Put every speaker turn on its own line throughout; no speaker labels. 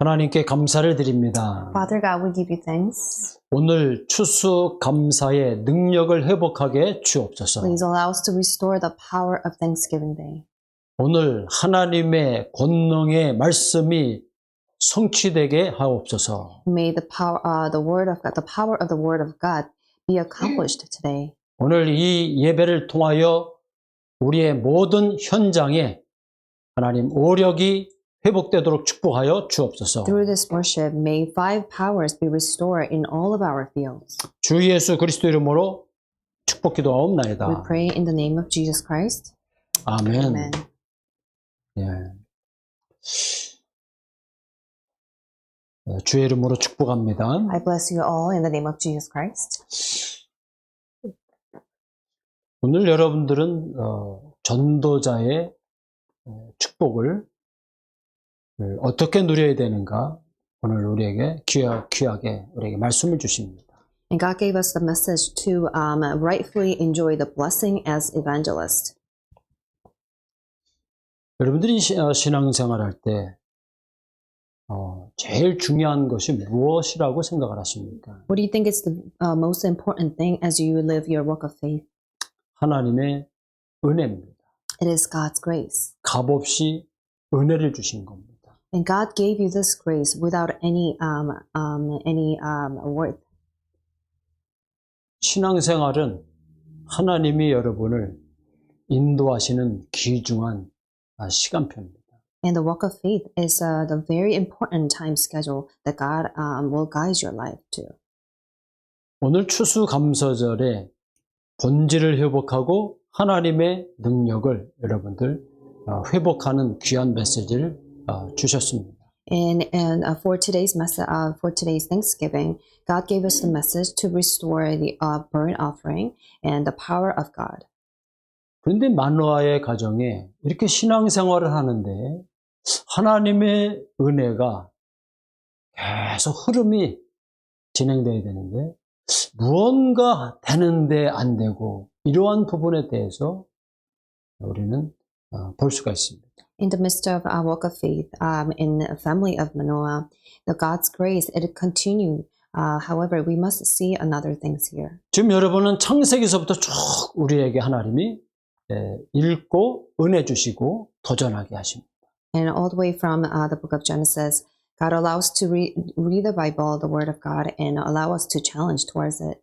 하나님께 감사를 드립니다.
Father God, we give you thanks.
오늘 추수감사의 능력을 회복하게 주옵소서.
Please allow us to restore the power of Thanksgiving Day.
오늘 하나님의 권능의 말씀이 성취되게 하옵소서.
May the power, the power of the word of God be accomplished today.
오늘 이 예배를 통하여 우리의 모든 현장에 하나님 오력이 회복되도록 축복하여 주옵소서.
Through this worship, may 5 powers be restored in all of our fields.
주 예수 그리스도 이름으로 축복
We
기도하옵나이다.
pray in the name of Jesus Christ.
아멘.
Amen.
예. 주의 이름으로 축복합니다.
I bless you all in the name of Jesus Christ.
오늘 여러분들은 전도자의 축복을 어떻게 누려야 되는가 오늘 우리에게 귀하게 우리에게 말씀을 주십니다.
And God gave us the message to rightfully enjoy the blessing as evangelists.
여러분들이 신앙생활할 때 제일 중요한 것이 무엇이라고 생각을 하십니까?
What do you think is the most important thing as you live your walk of faith?
하나님의 은혜입니다.
It is God's grace.
값없이 은혜를 주신 겁니다.
And God gave you this grace without any worth.
신앙생활은 하나님이 여러분을 인도하시는 귀중한 시간표입니다.
And the walk of faith is the very important time schedule that God will guide your life to.
오늘 추수감사절에 본질을 회복하고 하나님의 능력을 여러분들 회복하는 귀한 메시지를 주셨습니다.
And for today's for today's Thanksgiving, God gave us the message to restore the burnt offering and the power of God.
그런데 마노아의 가정에 이렇게 신앙생활을 하는데 하나님의 은혜가 계속 흐름이 진행돼야 되는데 무언가 되는데 안 되고 이러한 부분에 대해서 우리는 볼 수가 있습니다.
In the midst of our walk of faith, in the family of Manoah, the God's grace, it continued. However, we must see another things here.
지금 여러분은 창세기서부터 쭉 우리에게 하나님이 읽고 은혜 주시고 도전하게 하십니다.
And all the way from the book of Genesis, God allows us to read the Bible, the Word of God, and allow us to challenge towards it.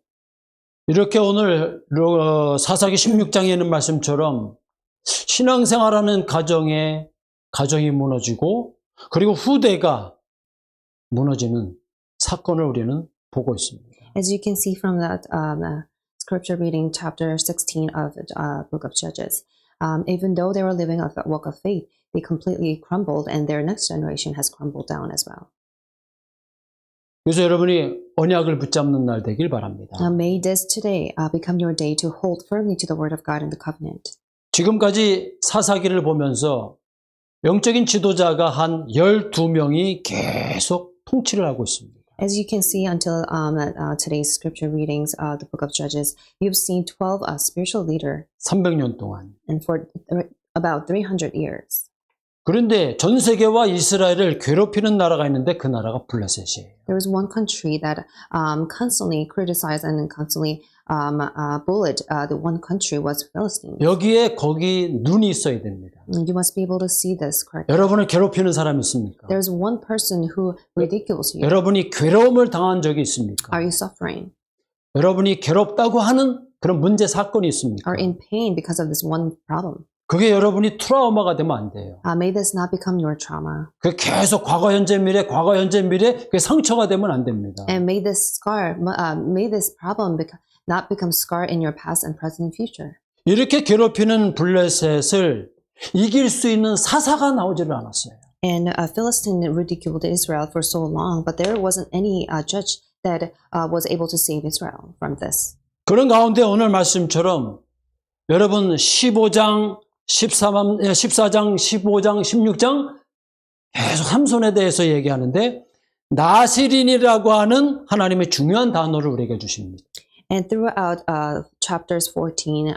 이렇게 오늘 사사기 16장에 있는 말씀처럼 신앙생활하는 가정이 무너지고 그리고 후대가 무너지는 사건을 우리는 보고 있습니다.
As you can see from that scripture reading, chapter 16 of the book of Judges, even though they were living a walk of faith, they completely crumbled, and their next generation has crumbled down as well.
그래서 여러분이 언약을 붙잡는 날 되길 바랍니다.
May this today become your day to hold firmly to the word of God and the covenant.
지금까지 사사기를 보면서 영적인 지도자가 한 12명이 계속 통치를 하고 있습니다.
As you can see until today's scripture readings, the book of Judges, you've seen 12 spiritual leaders
300년 동안.
and for about 300 years.
그런데 전 세계와 이스라엘을 괴롭히는 나라가 있는데 그 나라가 블레셋이에요.
There was one country that constantly criticized and constantly bullied. The one country was Philistines.
여기에 거기 눈이 있어야 됩니다.
You must be able to see this correctly.
여러분을 괴롭히는 사람이 있습니까?
There's one person who ridicules you.
여러분이 괴로움을 당한 적이 있습니까?
Are you suffering?
여러분이 괴롭다고 하는 그런 문제 사건이 있습니까?
Are in pain because of this one problem?
그게 여러분이 트라우마가 되면 안 돼요.
May this not become your trauma.
그 계속 과거 현재 미래 그게 상처가 되면 안 됩니다.
And may this problem not become scar in your past and present and future.
이렇게 괴롭히는 블레셋을 이길 수 있는 사사가 나오지를 않았어요.
And Philistine ridiculed Israel for so long, but there wasn't any judge that was able to save Israel from this.
그런 가운데 오늘 말씀처럼 여러분 14장, 15장, 16장 계속 삼손에 대해서 얘기하는데 나시린이라고 하는 하나님의 중요한 단어를 우리에게 주십니다.
And throughout chapters 14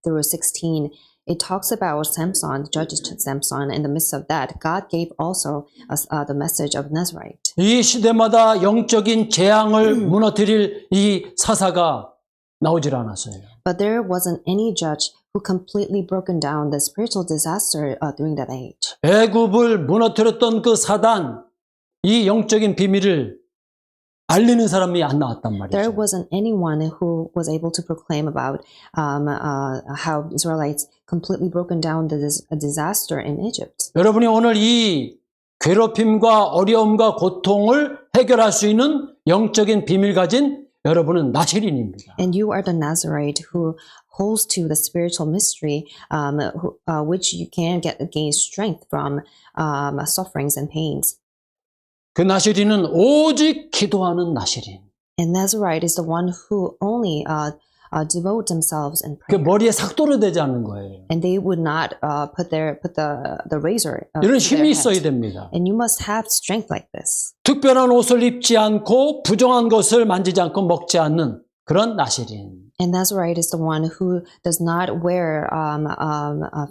through 16, it talks about Samson, judges Samson. In the midst of that, God gave also us the message of Nazarite.
이 시대마다 영적인 재앙을 무너뜨릴 이 사사가 나오질 않았어요.
But there wasn't any judge who completely broken down the spiritual disaster during that age.
애굽을 무너뜨렸던 그 사단, 이 영적인 비밀을 알리는 사람이 안 나왔단
There
말이죠.
wasn't anyone who was able to proclaim about how Israelites completely broken down the disaster in Egypt.
여러분이 오늘 이 괴롭힘과 어려움과 고통을 해결할 수 있는 영적인 비밀 가진 여러분은 나시린입니다.
And you are the Nazarite who holds to the spiritual mystery, which you can gain strength from sufferings and pains.
그 나시린은 오직 기도하는 나시린.
And Nazarite is the one who only devote themselves in
그
prayer.
머리에 삭도를 대지 않는 거예요.
And they would not put the razor.
이런
to their
힘이
head.
있어야 됩니다.
And you must have strength like this.
특별한 옷을 입지 않고 부정한 것을 만지지 않고 먹지 않는 그런 나시린.
And Nazarite is the one who does not wear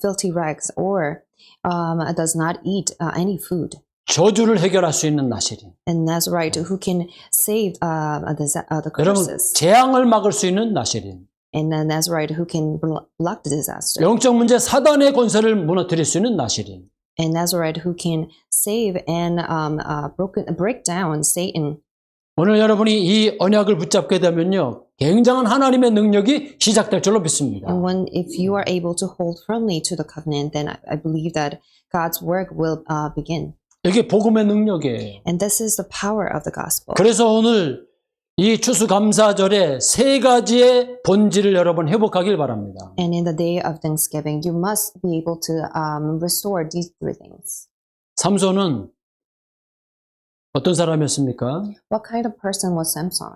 filthy rags or does not eat any food.
저주를 해결할 수 있는 나시린.
And Nazarite who can save the
여러분,
curses.
재앙을 막을 수 있는 나시린.
And Nazarite who can block the disaster.
영적 문제 사단의 권세를 무너뜨릴 수 있는 나시린.
And Nazarite who can save and break down Satan.
오늘 여러분이 이 언약을 붙잡게 되면요, 굉장한 하나님의 능력이 시작될 줄로 믿습니다.
And if you are able to hold firmly to the covenant, then I believe that God's work will begin.
이게 복음의 능력이에요.
And this is the power of the gospel.
그래서 오늘 이 추수감사절에 세 가지의 본질을 여러분 회복하길 바랍니다.
And in the day of Thanksgiving, you must be able to restore these three things.
삼손은 어떤 사람이었습니까?
What kind of person was Samson?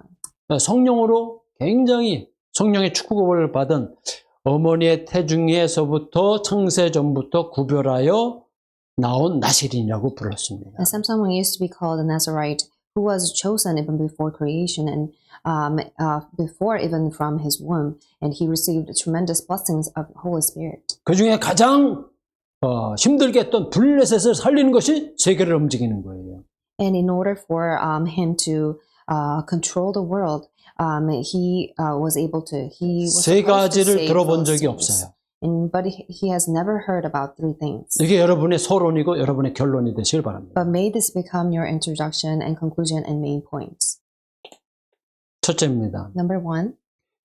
성령으로 굉장히 성령의 축복을 받은 어머니의 태중에서부터 창세 전부터 구별하여 나온 나시린이라고 불렀습니다.
And Samson used to be called a Nazarite, who was chosen even before creation and before even from his womb, and he received tremendous blessings of the Holy Spirit.
그 중에 가장 힘들게 했던 블레셋을 살리는 것이 세계를 움직이는 거예요.
And in order for him to control the world, he was able to. He was
세
supposed to
가지를
save
들어본 적이
Philistines.
없어요.
But he has never heard about three things.
이게 여러분의 서론이고 여러분의 결론이 되시길 바랍니다.
But may this become your introduction and conclusion and main points.
첫째입니다.
Number one,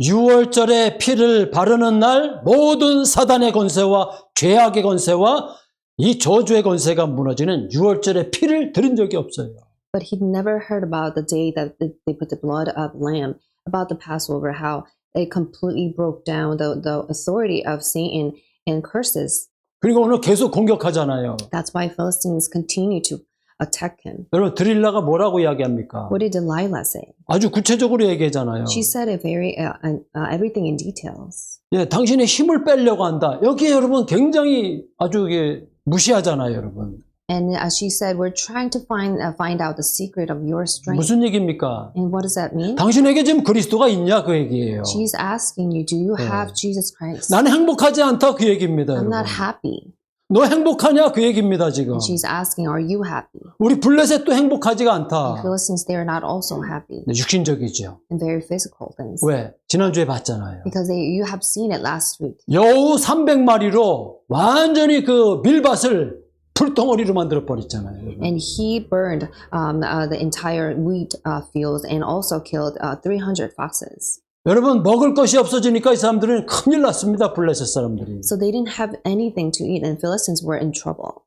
6월절에 피를 바르는 날 모든 사단의 권세와 죄악의 권세와 이 저주의 권세가 무너지는 6월절에 피를 들인 적이 없어요.
but he never heard about the day that they put the blood of lamb, about the Passover, how it completely broke down the authority of Satan and curses.
그리고 오늘 계속 공격하잖아요.
That's why Philistines continue to attack him.
여러분 드릴라가 뭐라고 이야기합니까?
What did Delilah say?
아주 구체적으로 얘기하잖아요.
She said it everything in details.
예, 당신의 힘을 빼려고 한다. 여기에 여러분 굉장히 아주 이게 무시하잖아요, 여러분.
And as she said, we're trying to find out the secret of your strength.
무슨 얘기입니까?
And what does that mean?
당신에게 지금 그리스도가 있냐 그 얘기예요.
She's asking you, do you have Jesus Christ?
나는 행복하지 않다 그 얘기입니다.
I'm
여러분.
not happy.
너 행복하냐 그 얘기입니다 지금.
And she's asking, are you happy?
우리 블레셋도 행복하지가
And
않다.
Philistines, they are not also happy
육신적이죠.
and very physical things.
왜? 지난주에 봤잖아요.
Because you have seen it last week.
여우 300마리로 완전히 그 밀밭을 풀덩어리로 만들어 버렸잖아요.
And he burned the entire wheat fields and also killed 300 foxes.
여러분 먹을 것이 없어지니까 이 사람들은 큰일 났습니다. 블레셋 사람들이.
So they didn't have anything to eat and Philistines were in trouble.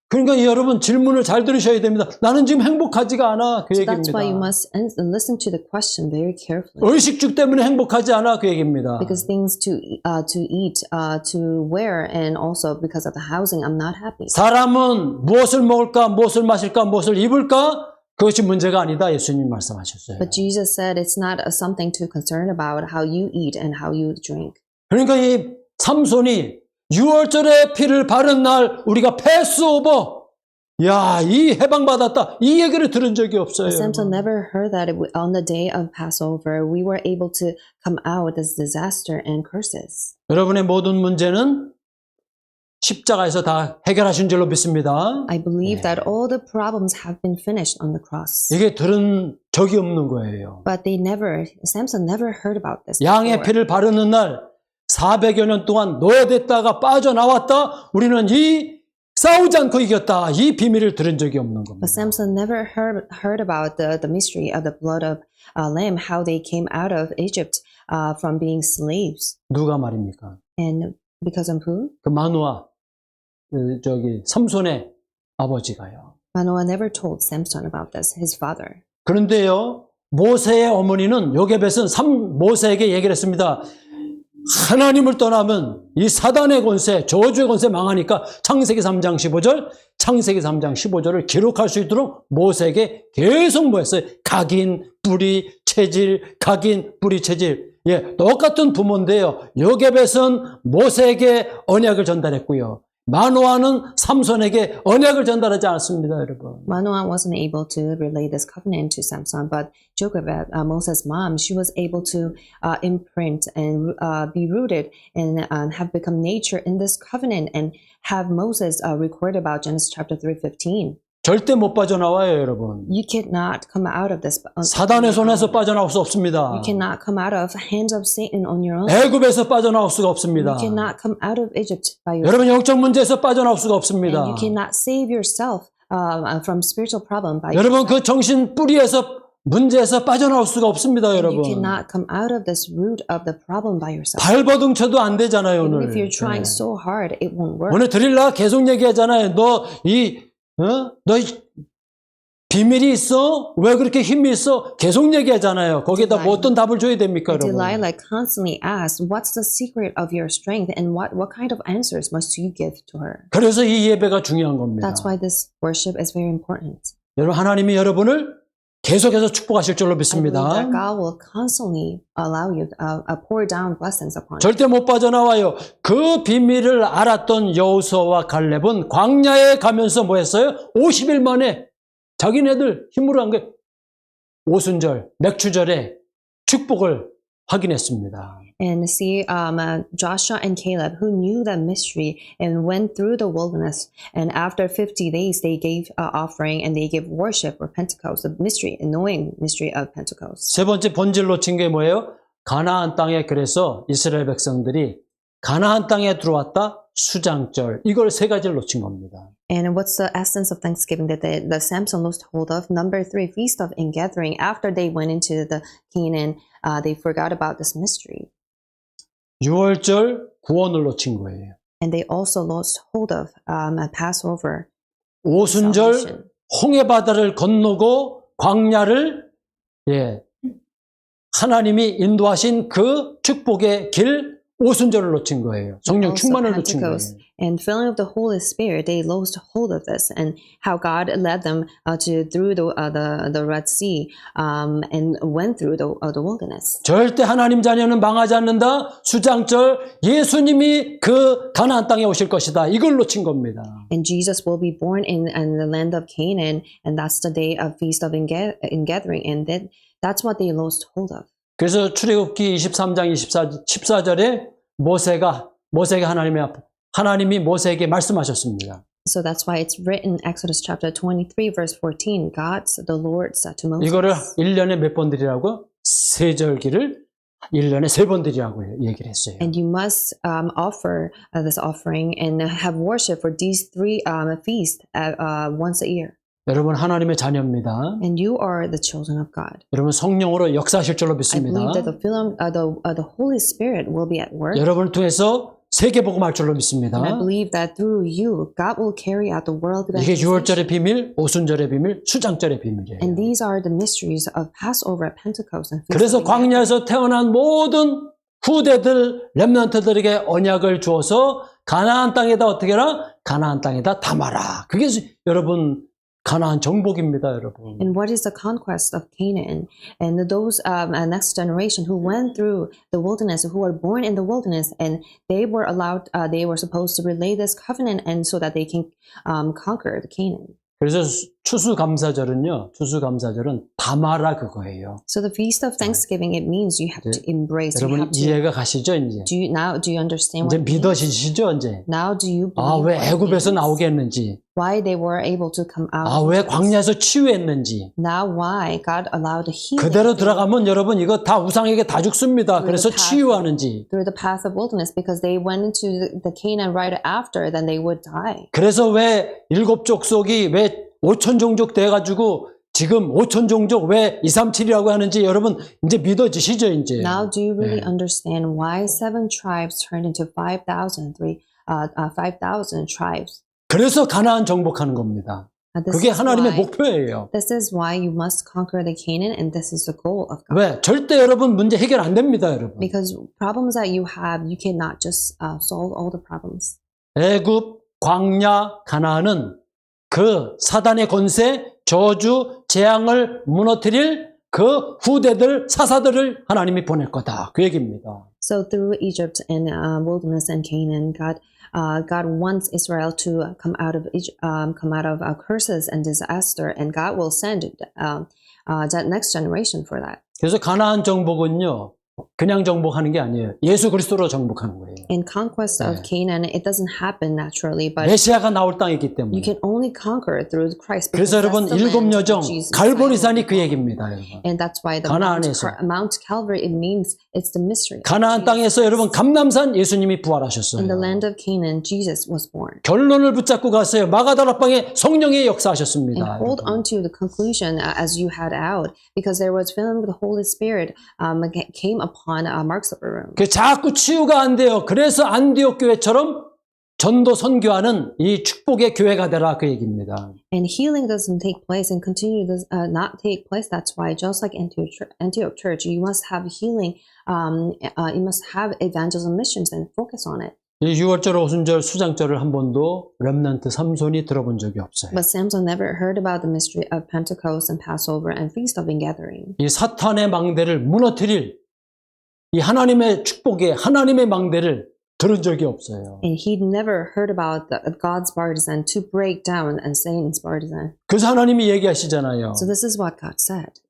그러니까 여러분 질문을 잘 들으셔야 됩니다. 나는 지금 행복하지가 않아 그
So that's why you
얘기입니다.
must listen to the question very carefully.
의식주 때문에 행복하지 않아 그 얘기입니다.
Because things to eat, to wear, and also because of the housing, I'm not happy.
사람은 무엇을 먹을까, 무엇을 마실까, 무엇을 입을까 그것이 문제가 아니다 예수님 말씀하셨어요.
But Jesus said it's not something to concern about how you eat and how you drink.
그러니까 이 삼손이 6월절에 피를 바른 날 우리가 패스오버 야, 이 해방받았다. 이 얘기를 들은 적이 없어요.
But Samson
여러분.
never heard that on the day of Passover, we were able to come out with this disaster and curses.
여러분의 모든 문제는 십자가에서 다 해결하신 줄로 믿습니다.
I believe that all the problems have been finished on the cross.
이게 들은 적이 없는 거예요.
But Samson never heard about this.
양의
before.
피를 바르는 날 400여 년 동안 노예됐다가 빠져나왔다. 우리는 이 싸우지 않고 이겼다. 이 비밀을 들은 적이 없는 겁니다.
But Samson never heard about the mystery of the blood of lamb, how they came out of Egypt from being slaves.
누가 말입니까?
And because of who?
그 마누아 삼손의 아버지가요.
Manoah never told Samson about this, his father.
그런데요, 모세의 어머니는 요게벳은 모세에게 얘기를 했습니다. 하나님을 떠나면 이 사단의 권세, 저주의 권세 망하니까 창세기 3장 15절, 창세기 3장 15절을 기록할 수 있도록 모세에게 계속 뭐 했어요? 각인, 뿌리, 체질, 각인, 뿌리, 체질. 예, 똑같은 부모인데요. 요게벳은 모세에게 언약을 전달했고요. 마노아는 삼손에게 언약을 전달하지 않았습니다, 여러분.
Manoah wasn't able to relay this covenant to Samson, but Jochebed, Moses' mom, she was able to imprint and be rooted and have become nature in this covenant and have Moses record about Genesis chapter 3:15.
절대 못 빠져나와요, 여러분.
You cannot come out of this.
사단의 손에서 빠져나올 수 없습니다.
You cannot come out of hands of Satan on your own.
애굽에서 빠져나올 수가 없습니다.
You cannot come out of Egypt by yourself.
여러분 영적 문제에서 빠져나올 수가 없습니다.
And you cannot save yourself from spiritual problem by
여러분
yourself.
그 정신 뿌리에서 문제에서 빠져나올 수가 없습니다,
You
여러분.
cannot come out of this root of the problem by yourself.
발버둥 쳐도 안 되잖아요,
Even
오늘.
if you're trying
네.
so hard, it won't work.
오늘 드릴라 계속 얘기하잖아요. 너 비밀이 있어? 왜 그렇게 힘이 있어? 계속 얘기하잖아요. 거기다 뭐 어떤 답을 줘야 됩니까, 여러분?
Delilah constantly asks, "What's the secret of your strength, and what kind of answers must you give to her?"
그래서 이 예배가 중요한 겁니다.
That's why this worship is very important.
여러분 하나님이 여러분을 계속해서 축복하실 줄로
I believe
믿습니다.
that God will constantly allow you pour down blessings upon you.
절대 못 빠져나와요. 그 비밀을 알았던 여호수아와 갈렙은 광야에 가면서 뭐 했어요? 50일 만에 자기네들 힘으로 한 게 오순절, 맥추절에 축복을 확인했습니다.
And see, Joshua and Caleb, who knew that mystery and went through the wilderness, and after 50 days, they gave offering and they gave worship for Pentecost, the mystery, knowing mystery of Pentecost.
세 번째 본질 놓친 게 뭐예요? 가나안 땅에 그래서 이스라엘 백성들이 가나안 땅에 들어왔다 수장절 이걸 세 가지를 놓친 겁니다.
And what's the essence of Thanksgiving that the Samson lost hold of? Number 3, Feast of Ingathering. After they went into the Canaan, they forgot about this mystery.
6월절 구원을 놓친 거예요.
And they also lost hold of Passover.
오순절
salvation.
홍해 바다를 건너고 광야를 하나님이 인도하신 그 축복의 길 오순절을 놓친 거예요. 성령
Also
충만을 놓친 거예요.
Pentecost and filling of the Holy Spirit, they lost hold of this, and how God led them through the Red Sea and went through the wilderness.
절대 하나님 자녀는 망하지 않는다. 수장절 예수님이 그 가나안 땅에 오실 것이다. 이걸 놓친 겁니다.
And Jesus will be born in the land of Canaan, and that's the day of Feast of Ingathering, and that's what they lost hold of.
그래서 출애굽기 23장 14절에 모세가 하나님이 모세에게 말씀하셨습니다.
So that's why it's written Exodus chapter 23 verse 14. the Lord said to Moses.
이거를 1년에 몇 번 드리라고? 세절기를 1년에 3번 드리라고 얘기를 했어요.
And you must offer this offering and have worship for these 3 feasts once a year.
여러분 하나님의 자녀입니다.
And you are the children of God.
여러분 성령으로 역사하실 줄로
I
믿습니다.
believe that the Holy Spirit will be at work.
여러분을 통해서 세계복음할 줄로 믿습니다.
And I believe that through you, God will carry out the world
이게
evangelization.
6월절의 비밀, 오순절의 비밀, 수장절의 비밀이에요.
And these are the mysteries of Passover, Pentecost, and Feast
그래서
of Ingathering.
광야에서 태어난 모든 후대들, 렘넌트들에게 언약을 주어서 가나안 땅에다 어떻게 해라? 가나안 땅에다 담아라. 그게 여러분 가나안 정복입니다, 여러분.
And what is the conquest of Canaan? And those next generation who went through the wilderness, who were born in the wilderness, and they were allowed, they were supposed to relay this covenant, and so that they can conquer the Canaan.
그래서 추수감사절은요. 추수감사절은 담아라 그거예요.
So the feast of Thanksgiving, it means you have to embrace. You
여러분
have to.
이해가 가시죠 이제?
Do you understand
이제
what it means?
믿어지시죠 이제?
Now do you
아,
believe
왜
what it
애굽에서
means?
나오겠는지,
Why they were able to come out?
아,
of
왜
Egypt?
광야에서 치유했는지.
Now why God allowed the healing
그대로 들어가면 여러분 이거 다 우상에게 다 죽습니다. 그래서 치유하는지.
through the path of wilderness, because they went into the Canaan right after, then they would die.
그래서 왜 일곱 족속이 왜 5천 종족 돼가지고 지금 5천 종족 왜 237이라고 하는지 여러분 이제 믿어지시죠 이제?
Now do you really
네.
understand why 7 tribes turned into 5,000 tribes?
그래서 가나안 정복하는 겁니다. 그게 하나님의 목표예요.
This is why you must conquer the Canaan, and this is the goal of God.
왜? 절대 여러분 문제 해결 안 됩니다, 여러분.
Because problems that you have, you cannot just solve all the problems.
애굽, 광야, 가나안은 그 사단의 권세, 저주, 재앙을 무너뜨릴 그 후대들, 사사들을 하나님이 보낼 거다. 그 얘기입니다.
So through Egypt and wilderness and Canaan, God wants Israel to come out of curses and disaster, and God will send that next generation for that.
그래서 가나안 정복은요, 그냥 정복하는 게 아니에요. 예수 그리스도로 정복하는 거예요.
In conquest of Canaan, it doesn't happen naturally, but
메시아가 나올 땅이기 때문에.
you can only conquer through Christ.
그래서 여러분 일곱 여정 갈보리산이 그 얘기입니다. 여러분.
And that's why the
가나안에서.
Mount Calvary, it means it's the mystery.
가나안 땅에서 여러분 감람산 예수님이 부활하셨어요.
In the land of Canaan, Jesus was born.
결론을 붙잡고 갔어요. 마가다락방에 성령의
And
역사하셨습니다.
hold on to the conclusion as you had out, because there was filling with the Holy Spirit came upon Mark's upper room.
그 자꾸 치유가 안 돼요. 그래서 안디옥 교회처럼 전도 선교하는 이 축복의 교회가 되라 그 얘기입니다.
And healing doesn't take place and continue to not take place. That's why, just like Antioch Church, you must have healing. You must have evangelism missions and focus on it.
이 6월절, 오순절, 수장절을 한 번도 렘넌트 삼손이 들어본 적이 없어요.
But Samson never heard about the mystery of Pentecost and Passover and Feast of Ingathering.
이 사탄의 망대를 무너뜨릴 이 하나님의 축복의 하나님의 망대를 들은 적이 없어요.
And he never heard about God's partisan to break down and Satan's partisan.
그래서 하나님이 얘기하시잖아요.
So this is what God said.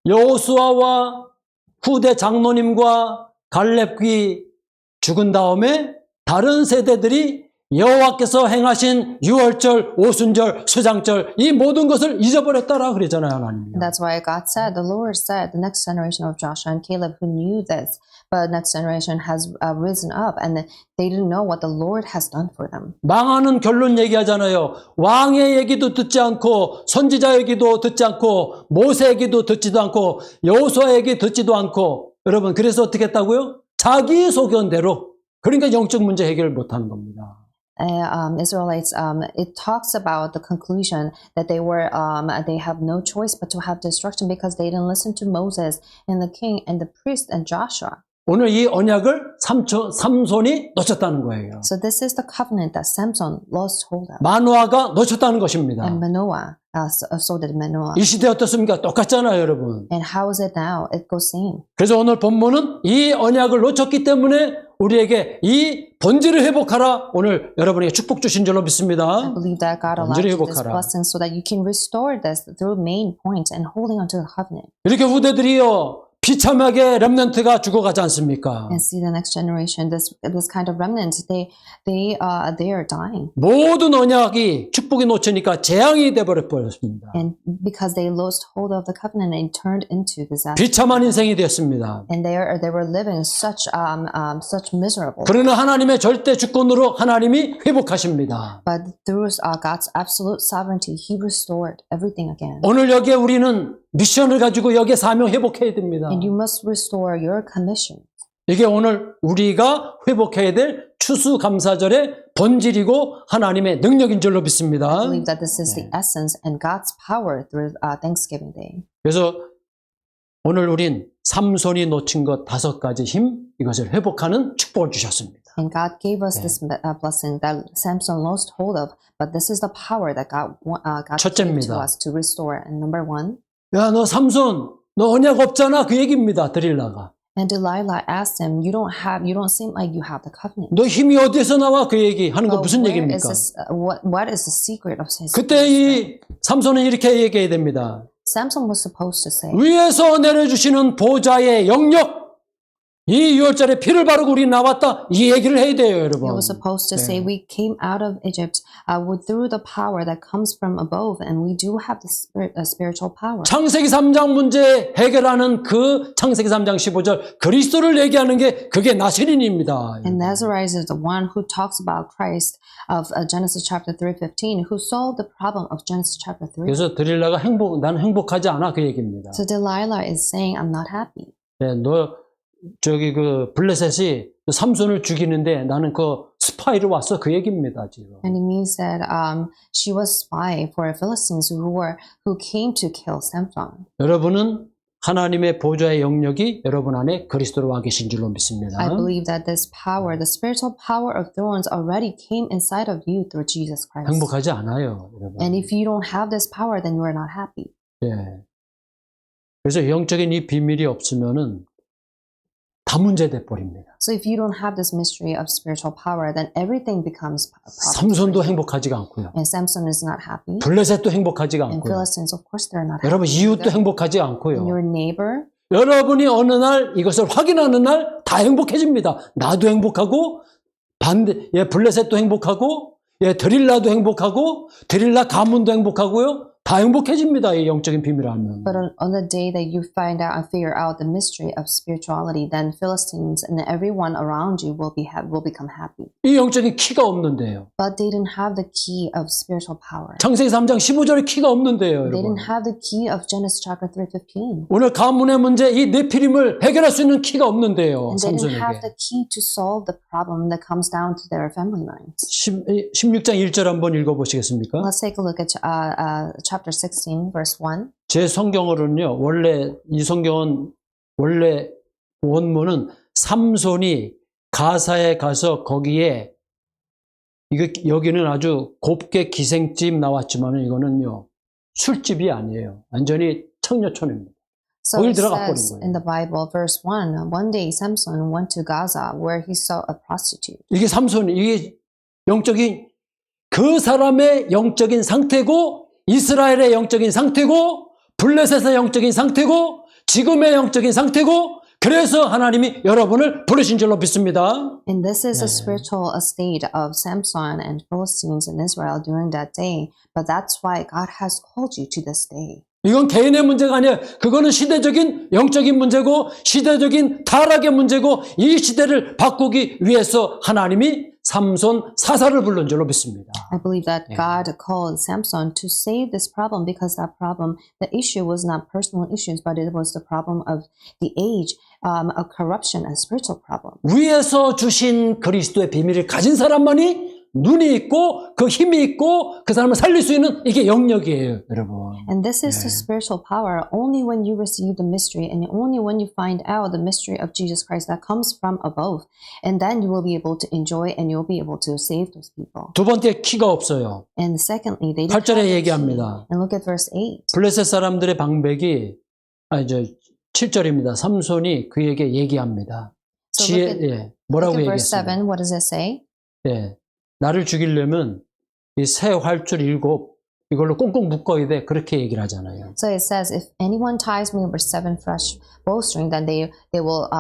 여호수아와 후대 장로님과 갈렙귀 죽은 다음에 다른 세대들이 여호와께서 행하신 유월절, 오순절, 수장절 이 모든 것을 잊어버렸다라 그러잖아요, 하나님.
That's why God said, the Lord said, the next generation of Joshua and Caleb who knew this, but the next generation has risen up and they didn't know what the Lord has done for them.
망하는 결론 얘기하잖아요. 왕의 얘기도 듣지 않고 선지자 얘기도 듣지 않고 모세 얘기도 듣지도 않고 여호수아 얘기 듣지도 않고 여러분 그래서 어떻게 했다고요? 자기 소견대로 그러니까 영적 문제 해결을 못하는 겁니다.
Israelites, it talks about the conclusion that they have no choice but to have destruction because they didn't listen to Moses and the king and the priest and Joshua.
오늘 이 언약을 삼손이 놓쳤다는 거예요.
So this is the covenant that Samson lost hold of.
마노아가 놓쳤다는 것입니다.
And Manoah, so did Manoah.
이 시대 어떻습니까? 똑같잖아요, 여러분.
And how is it now? It goes same.
그래서 오늘 본문은 이 언약을 놓쳤기 때문에 우리에게 이 본질을 회복하라. 오늘 여러분에게 축복 주신 줄로 믿습니다.
I believe that God allowed
본질을
you this
회복하라.
blessing so that you can restore this through main points and holding onto the covenant.
이렇게 후대들이요. 비참하게 렘넌트가 죽어가지 않습니까?
And see the next generation, this kind of remnant, they are dying.
모든 언약이 축복이 놓치니까 재앙이 돼버려 버렸습니다.
And because they lost hold of the covenant and turned into disaster.
비참한 인생이 되었습니다.
And they were living such miserable.
그러나 하나님의 절대 주권으로 하나님이 회복하십니다.
But through God's absolute sovereignty, He restored everything again.
오늘 여기에 우리는 미션을 가지고 여기에 사명 회복해야 됩니다.
And you must restore your commission.
이게 오늘 우리가 회복해야 될 추수감사절의 본질이고 하나님의 능력인 줄로 믿습니다.
I believe that this is the essence and God's power through Thanksgiving Day.
그래서 오늘 우린 삼손이 놓친 것 5가지 힘 이것을 회복하는 축복을 주셨습니다.
And God gave us this blessing that Samson lost hold of, but this is the power that God gave
첫째입니다.
to us to restore. And number one,
야, 너 삼손, 너 언약 없잖아 그 얘기입니다. 드릴라가.
And Delilah asked him, you don't seem like you have the covenant.
너 힘이 어디에서 나와? 그 얘기하는 건
But
무슨
where
얘기입니까?
is this, what is the secret of his
그때
strength?
이 삼손은 이렇게 얘기해야 됩니다.
Samson was supposed to say,
위에서 내려주시는 보좌의 영역, 이 유월절에 피를 바르고 우리 나왔다, 이 얘기를 해야 돼요,
he
여러분.
was supposed to say, we came out of Egypt through the power that comes from above, and we do have the spiritual power.
창세기 3장 문제 해결하는 그 창세기 3장 15절 그리스도를 얘기하는 게 그게 나시린입니다.
And Nazariah is the one who talks about Christ of Genesis chapter 3:15, who solved the problem of Genesis chapter 3.
그래서 드릴라가 나는 행복하지 않아 그 얘기입니다.
So Delilah is saying, I'm not happy.
네, 너 저기 그 블레셋이 삼손을 죽이는데 나는 그 스파이로 왔어 그 얘기입니다 지금.
And it means that she was spy for Philistines who came to kill Samson.
여러분은 하나님의 보좌의 영역이 여러분 안에 그리스도로 와 계신 줄로 믿습니다.
I believe that this power, the spiritual power of thrones, already came inside of you through Jesus Christ.
행복하지 않아요, 여러분.
And if you don't have this power, then you are not happy.
예. 그래서 영적인 이 비밀이 없으면은 다 문제돼 버립니다.
So if you don't have this mystery of spiritual power, then everything becomes a problem.
삼손도 행복하지가 않고요.
And Samson is not happy.
블레셋도 행복하지가
And
않고요.
Philistines, of course, they're not happy.
여러분 이웃도
either.
행복하지
And
않고요.
your neighbor,
여러분이 어느 날 이것을 확인하는 날 다 행복해집니다. 나도 행복하고 블레셋도 행복하고 드릴라도 행복하고 드릴라 가문도 행복하고요. 다 행복해집니다. 이 영적인 비밀을 알면.
but on the day that you find out and figure out the mystery of spirituality, then Philistines and everyone around you will become happy.
이 영적인 키가 없는데요.
But they didn't have the key of spiritual power.
창세기 3장 15절에 키가 없는데요.
They
여러분.
didn't have the key of Genesis chapter 3:15.
오늘 가문의 문제 이 네피림을 해결할 수 있는 키가 없는데요.
And they didn't have
삼손에게.
the key to solve the problem that comes down to their family lines.
16장 1절 한번 읽어보시겠습니까?
Let's take a look at chapter 16, verse 1.
제 성경으로는요. 원래 이 성경은 원래 원문은 삼손이 가사에 가서 거기에 여기는 아주 곱게 기생집 나왔지만 이거는요. 술집이 아니에요. 완전히 청녀촌입니다.
So
거길
it
들어가 버린
says
거예요.
in the Bible, verse 1, one day Samson went to Gaza where he saw a prostitute.
이게 삼손이 이게 영적인 그 사람의 영적인 상태고 이스라엘의 영적인 상태고 블레셋의 영적인 상태고 지금의 영적인 상태고 그래서 하나님이 여러분을 부르신 줄로 믿습니다.
And this is a spiritual state of Samson and Philistines in Israel during that day. But that's why God has called you to this day.
이건 개인의 문제가 아니에요. 그거는 시대적인 영적인 문제고 시대적인 타락의 문제고 이 시대를 바꾸기 위해서 하나님이 삼손 사사를 부른 줄로 믿습니다.
I believe that God called Samson to save this problem because that problem, the issue was not personal issues, but it was the problem of the age, of corruption and spiritual problem.
위에서 주신 그리스도의 비밀을 가진 사람만이 눈이 있고 그 힘이 있고 그 사람을 살릴 수 있는 이게 영역이에요, 여러분.
And this is the spiritual power only when you receive the mystery and only when you find out the mystery of Jesus Christ that comes from above. And then you will be able to enjoy and you'll be able to save those people.
두 번째 키가 없어요.
And secondly, they didn't
8절에
have the key.
얘기합니다.
And look at verse 8.
블레셋 사람들의 방백이 7절입니다. 삼손이 그에게 얘기합니다.
So look at,
뭐라고
look at verse
얘기했습니까?
7. What does it say?
예, 나를 죽이려면 이 새 활줄 7 이걸로 꽁꽁 묶어야 돼. 그렇게 얘기를 하잖아요.
So it says, if anyone ties me with 7 fresh bowstring, then they will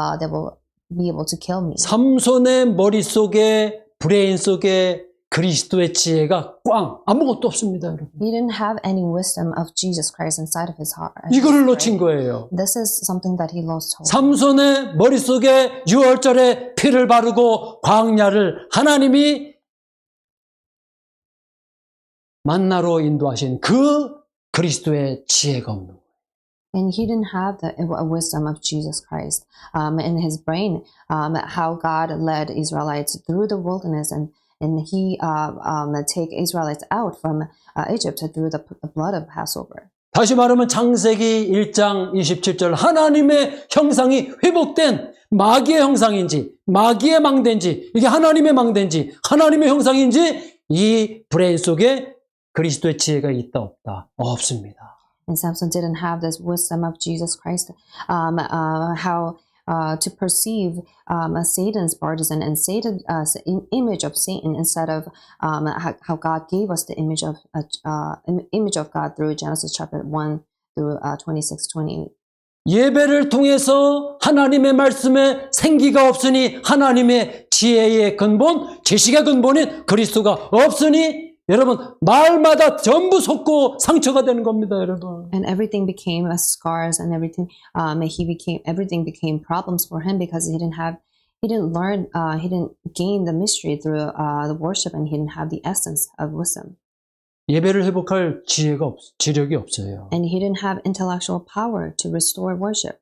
be able to kill me.
삼손의 머릿속에 브레인 속에 그리스도의 지혜가 꽝 아무것도 없습니다, 여러분.
He didn't have any wisdom of Jesus Christ inside of his heart.
이거를 놓친 거예요.
This is something that he lost hold of.
삼손의 머릿속에 6월절에 피를 바르고 광야를 하나님이 만나로 인도하신 그 그리스도의 지혜가 없는 거예요.
And he didn't have the wisdom of Jesus Christ in his brain, how God led Israelites through the wilderness and he take Israelites out from Egypt through the blood of Passover.
다시 말하면 창세기 1장 27절 하나님의 형상이 회복된 마귀의 형상인지 마귀의 망대인지 이게 하나님의 망대인지 하나님의 형상인지 이 브레인 속에 그리스도의 지혜가 있다 없다? 없습니다.
And Samson didn't have this wisdom of Jesus Christ, how to perceive Satan's partisan and Satan image of Satan instead of how God gave us the image of God through Genesis chapter 1 through 26-28.
예배를 통해서 하나님의 말씀에 생기가 없으니 하나님의 지혜의 근본, 지식의 근본인 그리스도가 없으니 여러분 말마다 전부 솟고 상처가 되는 겁니다, 여러분.
And everything became scars, and everything became problems for him because he didn't gain the mystery through the worship, and he didn't have the essence of wisdom.
예배를 회복할 지력이 없어요.
And he didn't have intellectual power to restore worship.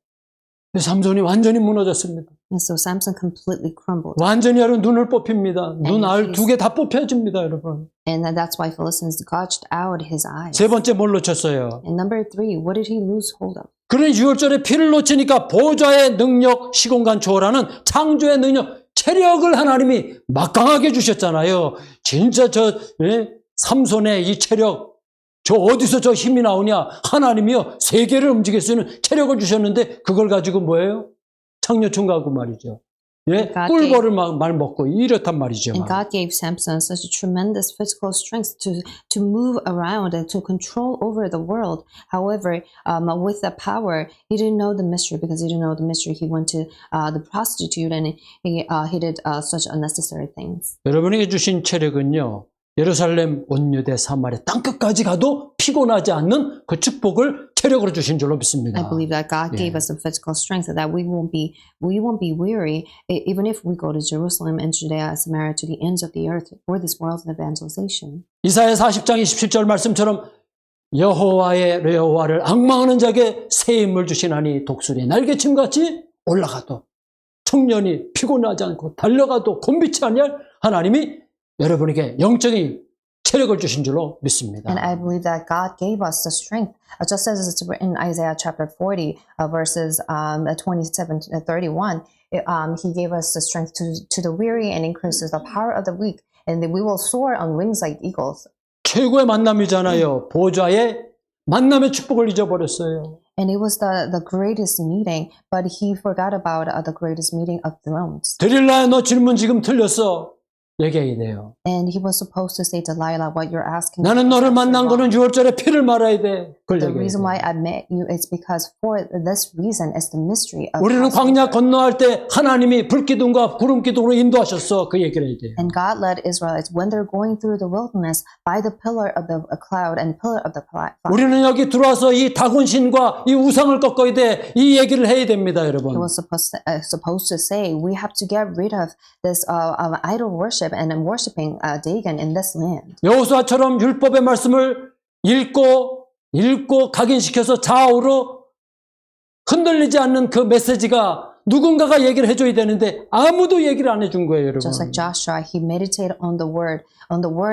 삼손이 완전히 무너졌습니다.
And so Samson completely crumbled.
완전히 여러분 눈을 뽑힙니다. 눈, 알 두 개 다 뽑혀집니다, 여러분.
And that's why Philistines gouged out his eyes.
세 번째 뭘 놓쳤어요?
And number 3, what did he lose hold of?
그러니 6월절에 피를 놓치니까 보좌의 능력, 시공간 초월하는 창조의 능력, 체력을 하나님이 막강하게 주셨잖아요. 진짜 삼손의 이 체력, 저 어디서 저 힘이 나오냐? 하나님이요, 세계를 움직일 수 있는 체력을 주셨는데 그걸 가지고 뭐예요? 창녀충가하고 말이죠. 예, 꿀벌을 말 먹고 이렇단 말이죠.
And God gave Samson such a tremendous physical strength to move around and to control over the world. However, with the power, he didn't know the mystery. Because he didn't know the mystery, he went to the prostitute and he did such unnecessary things.
여러분에게 주신 체력은요, 예루살렘, 온 유대, 사마리아 땅끝까지 가도 피곤하지 않는 그 축복을 체력으로 주신 줄로 믿습니다.
I believe that God gave us the physical strength that we won't be weary even if we go to Jerusalem and Judea and Samaria to the ends of the earth for this world's evangelization.
이사야 40장 27절 말씀처럼 여호와를 앙망하는 자에게 새 힘을 주시나니 독수리의 날개침같이 올라가도 청년이 피곤하지 않고 달려가도 곤비치 아니할 하나님이 여러분에게 영적인 체력을 주신 줄로 믿습니다.
And I believe that God gave us the strength, just as it's written in Isaiah chapter 40, verses 27 to 31. He gave us the strength to the weary and increases the power of the weak, and then we will soar on wings like eagles.
최고의 만남이잖아요. 보좌의 만남의 축복을 잊어버렸어요.
And it was the greatest meeting, but he forgot about the greatest meeting of thrones.
드릴라야, 너 질문 지금 틀렸어. 얘기해야 돼요.
And he was supposed to say, Delilah, what you're asking.
나는 너를 만난 거는 6월절에 피를 말아야 돼. 그걸
The
얘기해야
reason
돼.
why I met you is because for this reason is the mystery of
우리는
Passover.
광야 건너할 때 하나님이 불기둥과 구름기둥으로 인도하셨어. 그 얘기를 해야 돼요.
And God led Israelites when they're going through the wilderness by the pillar of the cloud and pillar of the fire.
우리는 여기 들어와서 이 다곤신과 이 우상을 꺾어야 돼. 이 얘기를 해야 됩니다, 여러분.
He was supposed to say, we have to get rid of this idol worship and worshiping Dagon in this land.
여호수아처럼 율법의 말씀을 읽고 각인시켜서 좌우로 흔들리지 않는 그 메시지가 누군가가 얘기를 해줘야 되는데 아무도 얘기를 안 해준 거예요, 여러분.
Just like Joshua, he meditated on the word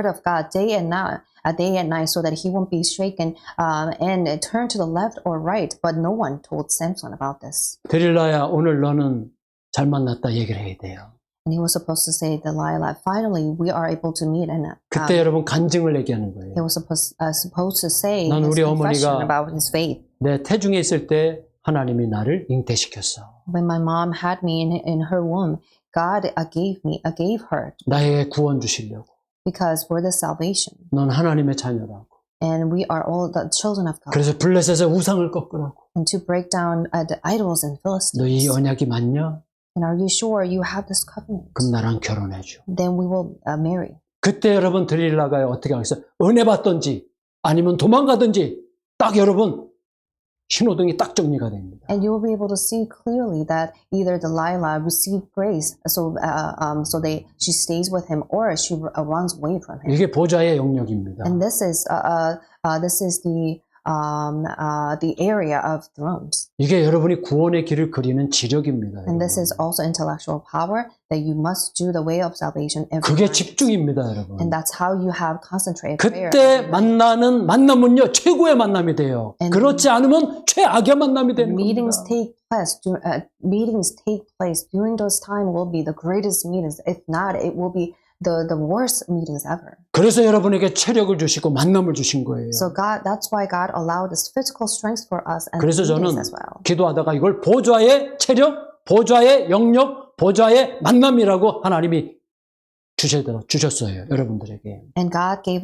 of God day and night, so that he won't be shaken and turn to the left or right. But no one told Samson about this.
데릴라야, 오늘 너는 잘 만났다 얘기를 해야 돼요.
And he was supposed to say, Delilah, finally we are able to meet. And
그때 여러분 간증을 얘기하는
he
거예요.
was supposed to say
난
his
우리
confession
어머니가
about his faith.
내 태중에 있을 때 하나님이 나를 잉태시켰어.
When my mom had me in her womb, God gave her
나에게 구원 주시려고.
because for the salvation.
넌 하나님의 자녀라고.
And we are all the children of God.
그래서 블레셋의 우상을 꺾으라고.
And to break down the idols and
너 이
Philistines.
언약이 맞냐?
And are you sure you have this covenant?
그럼 나랑 결혼해줘.
Then we will marry.
그때 여러분 드릴라가 어떻게 하겠어요? 은혜 받든지 아니면 도망가든지 딱 여러분 신호등이 딱 정리가 됩니다.
And you will be able to see clearly that either Delilah received grace, so she stays with him, or she runs away from him.
이게 보좌의 영역입니다.
And this is the area of thrones.
이게 여러분이 구원의 길을 그리는 지력입니다.
And this
여러분.
is also intellectual power that you must do the way of salvation every
그게
night.
집중입니다, 여러분.
And that's how you have concentrated prayer.
그때 만나는 만남은요 최고의 만남이 돼요.
And
그렇지 않으면 최악의 만남이 되는
Meetings
겁니다.
meetings take place during those time will be the greatest meetings. If not, it will be the worst meetings ever.
그래서 여러분에게 체력을 주시고 만남을 주신 거예요.
So that's why God allowed this physical strength for us and
그래서
meetings
저는
as well.
기도하다가 이걸 보좌의 체력, 보좌의 영역, 보좌의 만남이라고 하나님이 주셨어요. 여러분들에게.
And God gave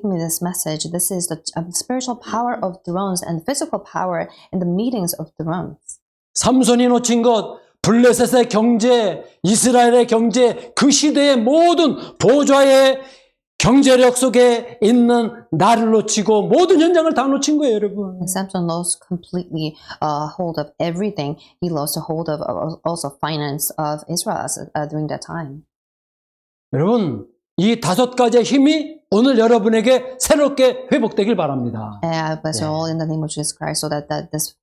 me this message. This is the spiritual power of thrones and physical power in the meetings of thrones.
삼손이 놓친 것, 블레셋의 경제, 이스라엘의 경제, 그 시대의 모든 보좌의 경제력 속에 있는 나를 놓치고 모든 현장을 다 놓친 거예요, 여러분.
And Samson lost completely hold of everything. He lost a hold of also finance of Israel during that time.
여러분, 이 5가지의 힘이 오늘 여러분에게 새롭게 회복되길 바랍니다.
And I bless you all in the name of Jesus Christ, so that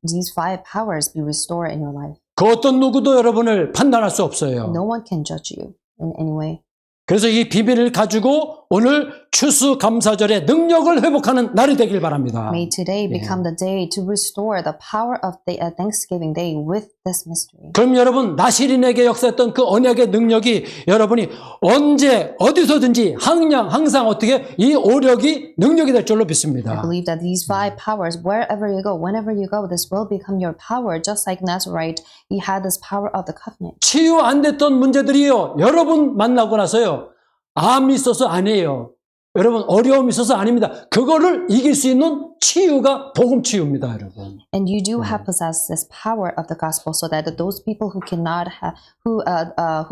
these 5 powers be restored in your life.
그 어떤 누구도 여러분을 판단할 수 없어요.
No one can judge you in any way.
그래서 이 비밀을 가지고 오늘 추수감사절의 능력을 회복하는 날이 되길 바랍니다.
May today become the day to restore the power of the Thanksgiving Day with this mystery.
그럼 여러분, 나시린에게 역사했던 그 언약의 능력이 여러분이 언제 어디서든지 항상 어떻게 이 오력이 능력이 될 줄로
I
믿습니다.
believe that these 5 powers, wherever you go, whenever you go, this will become your power. Just like Nazarite, he had this power of the covenant.
치유 안 됐던 문제들이요, 여러분 만나고 나서요, 암이 있어서 아니에요. 여러분, 어려움이 있어서 아닙니다. 그거를 이길 수 있는 치유가 복음 치유입니다, 여러분.
And you do have possessed this power of the gospel, so that those people who cannot have, who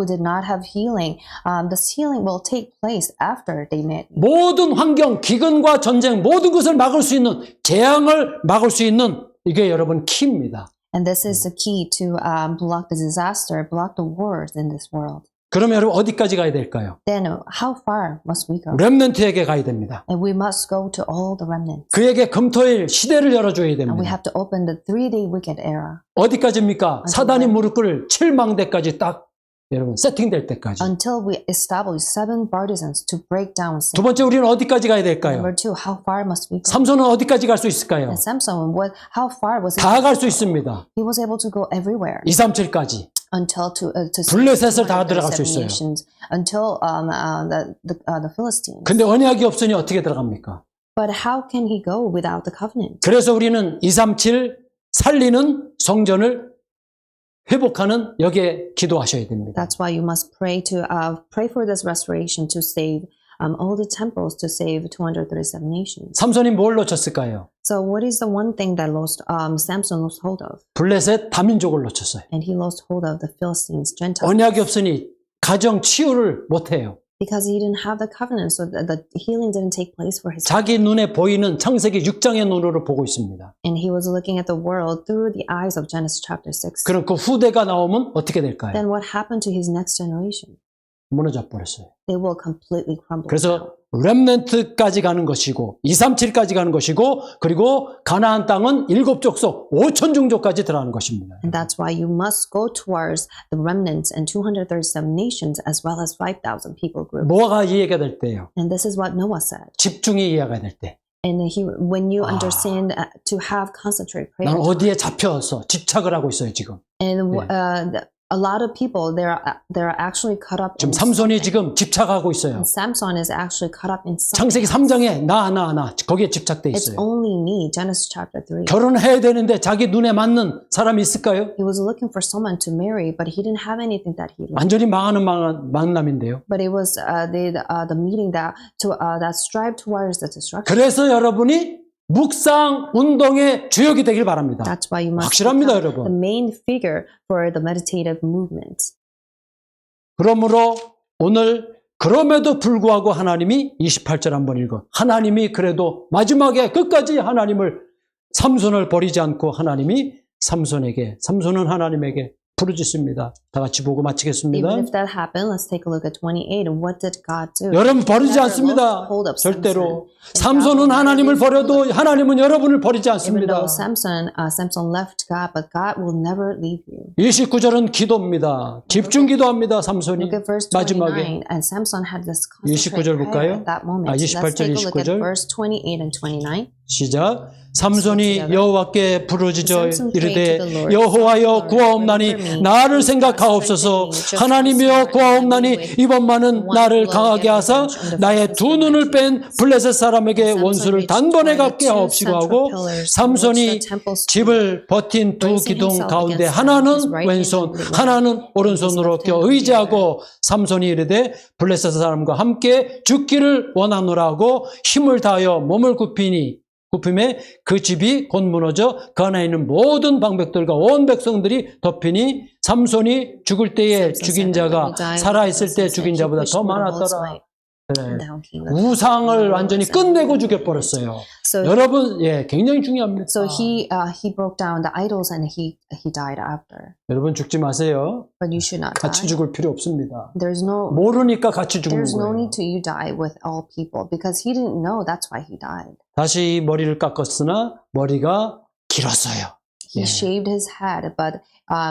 did not have healing, this healing will take place after they met.
모든 환경, 기근과 전쟁, 모든 것을 막을 수 있는, 재앙을 막을 수 있는 이게 여러분 키입니다.
And this is the key to block the disaster, block the wars in this world.
그러면 여러분 어디까지 가야 될까요?
Then how far must we go?
렘넌트에게 가야 됩니다.
And we must go to all the remnants.
그에게 금토일 시대를 열어줘야
And we
됩니다.
have to open the 3-day wicked era
어디까지입니까? 사단이 무릎 꿇을 7망대까지 딱 여러분 세팅될 때까지.
until we establish 7 partisans to break down sin.
두 번째, 우리는 어디까지 가야 될까요?
Number 2, how far must we go?
삼손은 어디까지 갈 수 있을까요?
And Samson, how far was he?
다 갈 수 있습니다.
He was able to go everywhere
237까지.
until to
블레셋을 다 들어갈 수
237
있어요.
nations, until the Philistines.
근데 언약이 없으니 어떻게 들어갑니까?
But how can he go without the covenant?
그래서 우리는 237 살리는 성전을 회복하는 여기에 기도하셔야 됩니다.
That's why you must pray for this restoration to save all the temples, to save 237 nations.
삼손이 뭘 놓쳤을까요?
So what is the one thing that Samson lost hold of?
블레셋 다민족을 놓쳤어요.
And he lost hold of the Philistines, Gentiles.
언약이 없으니 가정 치유를 못해요.
Because he didn't have the covenant, so the healing didn't take place for his.
자기 눈에 보이는 창세기 6장의 눈으로 보고 있습니다.
And he was looking at the world through the eyes of Genesis chapter 6.
그럼 그 후대가 나오면 어떻게 될까요?
Then what happened to his next generation?
무너져 버렸어요.
They will completely crumble.
그래서 렘넌트까지 가는 것이고 237까지 가는 것이고 그리고 가나안 땅은 7족속 5천 종족까지 들어가는 것입니다.
And that's why you must go towards the remnants and 237 nations as well as 5,000 people group.
뭐가 이해가 될 때요?
And this is what Noah said.
집중이 이해가 될 때.
And when you understand to have concentrated prayer.
난 어디에 잡혀서 집착을 하고 있어요 지금.
And a lot of people, they are actually caught up
지금
in
삼손이
something.
지금 집착하고 있어요.
And Samson is actually caught up in something.
창세기 3장에 나 거기에 집착돼
It's
있어요.
only me, Genesis chapter 3.
결혼해야 되는데 자기 눈에 맞는 사람이 있을까요?
He was looking for someone to marry, but he didn't have anything that he liked.
완전히 망하는 만남인데요.
But it was the meeting that strived towards the destruction.
그래서 여러분이 묵상 운동의 주역이 되길 바랍니다.
That's why you must
확실합니다,
become
여러분.
the main figure for the meditative movement.
그러므로 오늘 그럼에도 불구하고 하나님이 28절 한번 읽어. 하나님이 그래도 마지막에 끝까지 삼손을 버리지 않고 하나님이 삼손은 하나님에게 부르짖습니다. 다 같이 보고 마치겠습니다.
Even if that happened, let's take a look at 28. And what did God do?
여러분 버리지
Never
않습니다.
lost hold of
절대로.
Samson.
삼손은 하나님을 버려도 하나님은 여러분을 버리지
Even
않습니다.
though Samson left God, but God will never leave you.
29절은 기도입니다. 집중 기도합니다. 삼손이
Look at verse
마지막에
29. And Samson had this
29절
concentrated
볼까요?
prayer at that moment.
28절,
Let's take a look at
29절.
verse 28 and 29.
시작. 삼손이 여호와께 부르짖어
Samson prayed
이르되
to the Lord,
여호와여
Lord,
구하옵나니
remember me,
나를
please God,
가옵소서. 하나님이여 구하옵나니 이번만은 나를 강하게 하사 나의 두 눈을 뺀 블레셋 사람에게 원수를 단번에 갚게 하옵시고 하고 삼손이 집을 버틴 두 기둥 가운데 하나는 왼손 하나는 오른손으로 껴 의지하고 삼손이 이르되 블레셋 사람과 함께 죽기를 원하노라 하고 힘을 다하여 몸을 굽히매 그 집이 곧 무너져 그 안에 있는 모든 방백들과 온 백성들이 덮이니 삼손이 죽을 때에 죽인 자가 살아있을 때 죽인 자보다 더 많았더라. 네. 우상을 완전히 끝내고 죽여버렸어요. 여러분, 예, 굉장히 중요합니다.
So he broke down the idols and he died after.
여러분 죽지 마세요.
But you should not
같이
die.
죽을 필요 없습니다.
There's no
모르니까 같이 죽는
there's no
거예요.
need to you die with all people because he didn't know. That's why he died.
다시 머리를 깎았으나 머리가 길었어요.
He
예.
shaved his head, but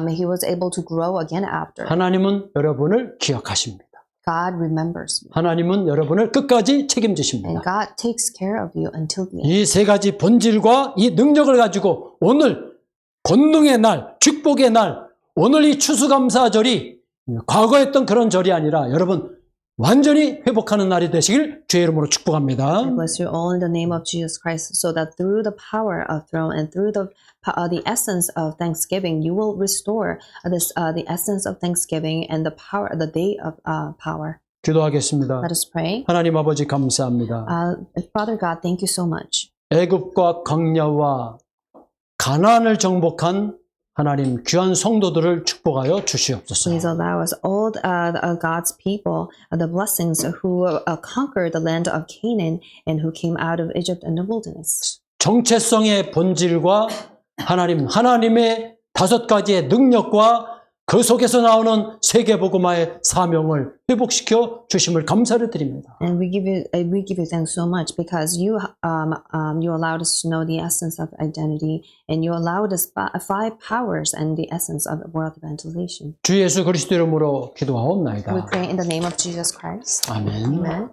he was able to grow again after.
하나님은 여러분을 기억하십니다.
God remembers you.
하나님은 여러분을 끝까지
And
책임지십니다.
God takes care of you until the end.
이 세 가지 본질과 이 능력을 가지고 오늘 권능의 날, 축복의 날, 오늘 이 추수감사절이 과거에 했던 그런 절이 아니라 여러분 완전히 회복하는 날이 되시길 주의 이름으로 축복합니다.
I bless you all in the name of Jesus Christ, so that through the power of throne and through the essence of thanksgiving, you will restore the essence of thanksgiving and the power, the day of power.
기도하겠습니다.
Let us pray.
하나님 아버지 감사합니다.
Father God, thank you so much.
애굽과 광야와 가나안을 정복한 하나님 귀한 성도들을 축복하여 주시옵소서.
Please allow us all God's people the blessings who conquered the land of Canaan and who came out of Egypt and the wilderness.
정체성의 본질과 하나님의 다섯 가지의 능력과 그 속에서 나오는 세계복음화의 사명을 회복시켜 주심을 감사를 드립니다.
And we give you thanks so much because you allowed us to know the essence of identity and you allowed us five powers and the essence of world evangelization.
주 예수 그리스도 이름으로 기도하옵나이다.
We pray in the name of Jesus Christ.
아멘.
Amen.